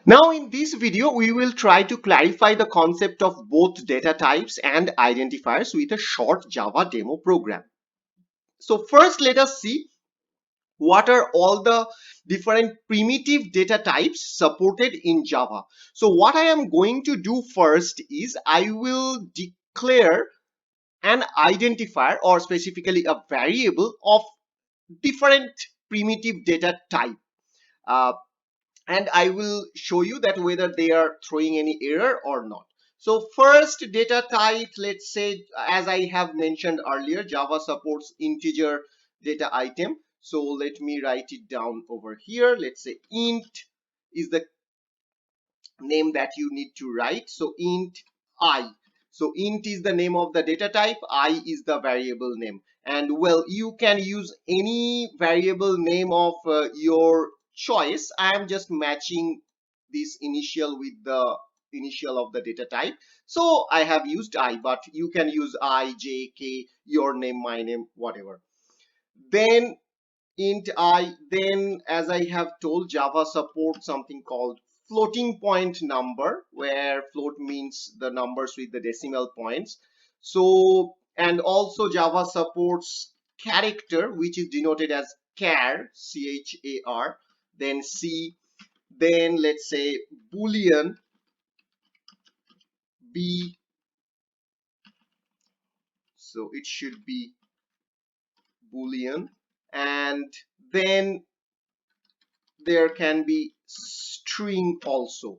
Now in this video, we will try to clarify the concept of both data types and identifiers with a short Java demo program. So first let us see what are all the different primitive data types supported in Java. So what I am going to do first is I will declare an identifier or specifically a variable of different primitive data type. Uh, and I will show you that whether they are throwing any error or not. So first data type, let's say, as I have mentioned earlier, Java supports integer data item. So let me write it down over here. Let's say int is the name that you need to write. So int I. So int is the name of the data type, I is the variable name. And well, you can use any variable name of your choice. I am just matching this initial with the initial of the data type. So I have used I, but you can use I, J, K, your name, my name, whatever. Then int I, then as I have told, Java supports something called floating point number, where float means the numbers with the decimal points. So, and also Java supports character, which is denoted as char, C-H-A-R, then C, then let's say boolean, B, so it should be boolean, and then there can be string also.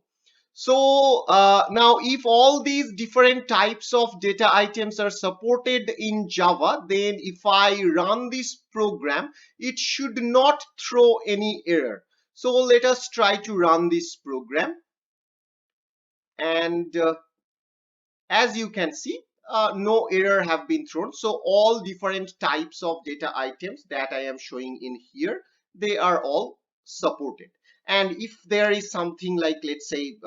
So now if all these different types of data items are supported in Java, then if I run this program, it should not throw any error. So let us try to run this program, and as you can see, no error have been thrown. So all different types of data items that I am showing in here, they are all supported. And if there is something like, let's say,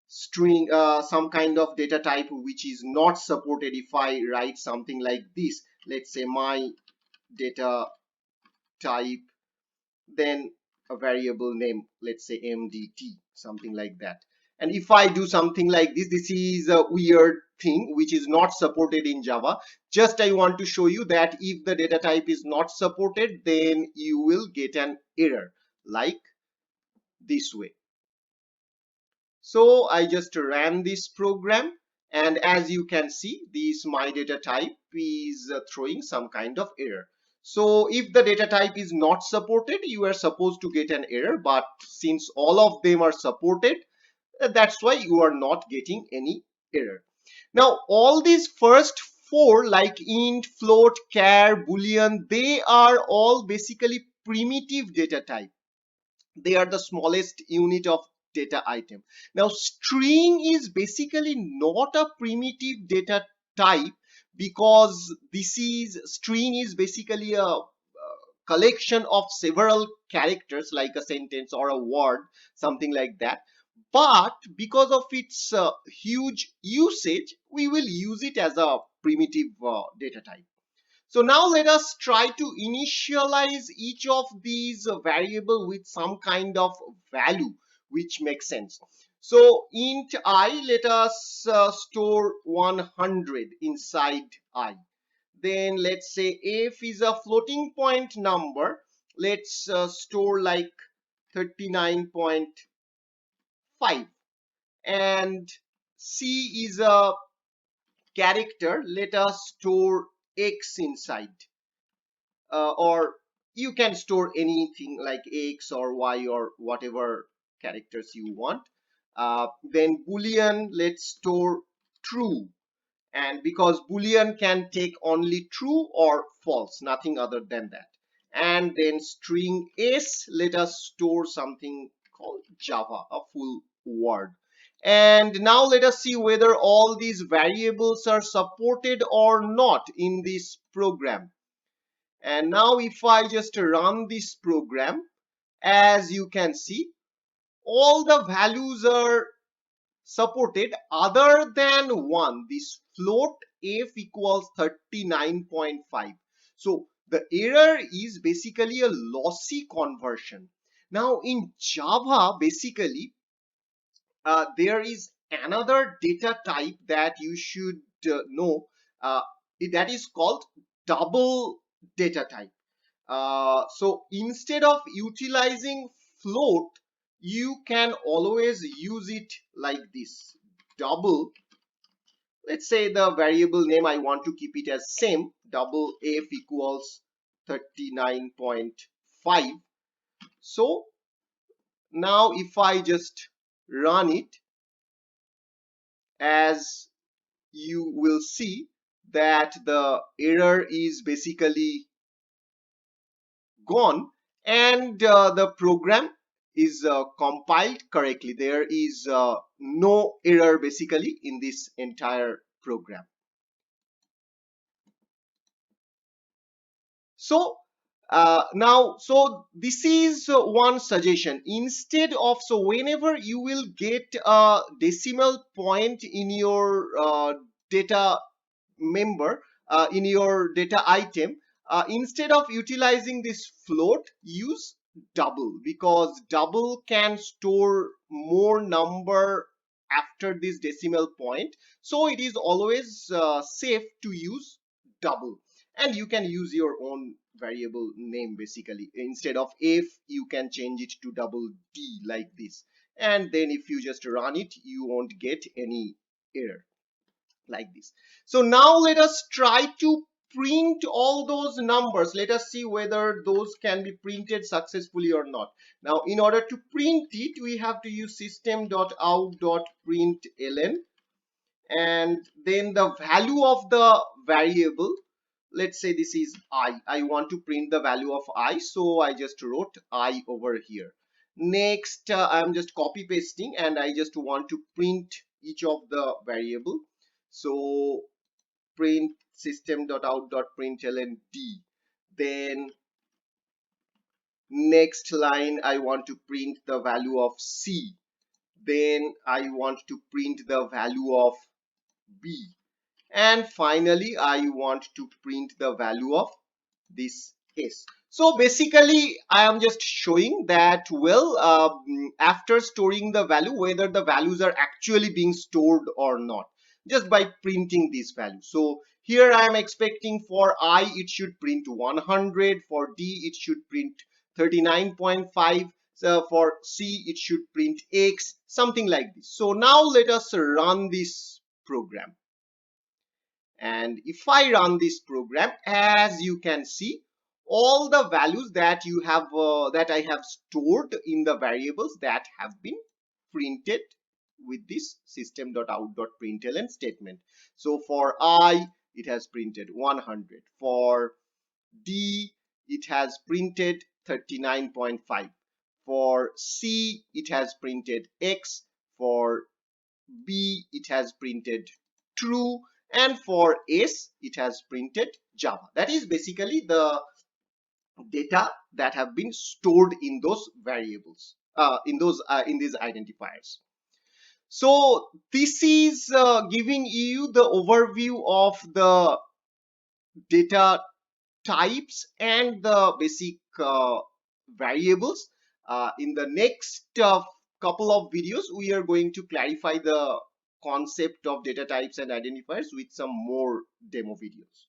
string, some kind of data type which is not supported, if I write something like this, let's say my data type, then a variable name, let's say MDT, something like that. And if I do something like this, this is a weird thing which is not supported in Java. Just I want to show you that if the data type is not supported, then you will get an error like this way. So I just ran this program, and as you can see, this my data type is throwing some kind of error. So if the data type is not supported, you are supposed to get an error, but since all of them are supported, that's why you are not getting any error. Now all these first four, like int, float, char, boolean, they are all basically primitive data type. They are the smallest unit of data item. Now string is basically not a primitive data type, because this is string is basically a collection of several characters, like a sentence or a word, something like that. But because of its huge usage, we will use it as a primitive data type. So now let us try to initialize each of these variable with some kind of value which makes sense. So int I, let us store 100 inside I. Then let's say f is a floating point number. Let's store like 39.5. And c is a character. Let us store x inside. Or you can store anything like x or y or whatever characters you want. Then boolean, let's store true, and because boolean can take only true or false, nothing other than that. And then string s, let us store something called Java, a full word. And now let us see whether all these variables are supported or not in this program. And now if I just run this program, as you can see, all the values are supported other than one, this float f equals 39.5. So the error is basically a lossy conversion. Now in Java, basically, there is another data type that you should know, uh, that is called double data type. So instead of utilizing float, you can always use it like this: double. Let's say the variable name, I want to keep it as same, double f equals 39.5. So now if I just run it, as you will see that the error is basically gone, and the program is compiled correctly. There is no error basically in this entire program. So so this is one suggestion. Instead of, so whenever you will get a decimal point in your data member, in your data item, instead of utilizing this float, use double, because double can store more number after this decimal point. So it is always safe to use double. And you can use your own variable name basically. Instead of f, you can change it to double d like this, and then if you just run it, you won't get any error like this. So now let us try to print all those numbers. Let us see whether those can be printed successfully or not. Now in order to print it, we have to use system.out.println, and then the value of the variable, let's say this is I want to print the value of I, so I just wrote I over here. Next, I'm just copy pasting, and I just want to print each of the variable. So print system.out.println d. Then next line, I want to print the value of c. Then I want to print the value of b. And finally, I want to print the value of this s. So basically, I am just showing that, well, after storing the value, whether the values are actually being stored or not, just by printing these values. So here I am expecting for I, it should print 100, for D, it should print 39.5, so for C, it should print X, something like this. So now let us run this program. And if I run this program, as you can see, all the values that you have that I have stored in the variables, that have been printed with this system.out.println statement. So for I, it has printed 100. For D, it has printed 39.5. For C, it has printed X. For B, it has printed true, and for S, it has printed Java. That is basically the data that have been stored in those variables, in these identifiers. So this is giving you the overview of the data types and the basic variables. In the next couple of videos, we are going to clarify the concept of data types and identifiers with some more demo videos.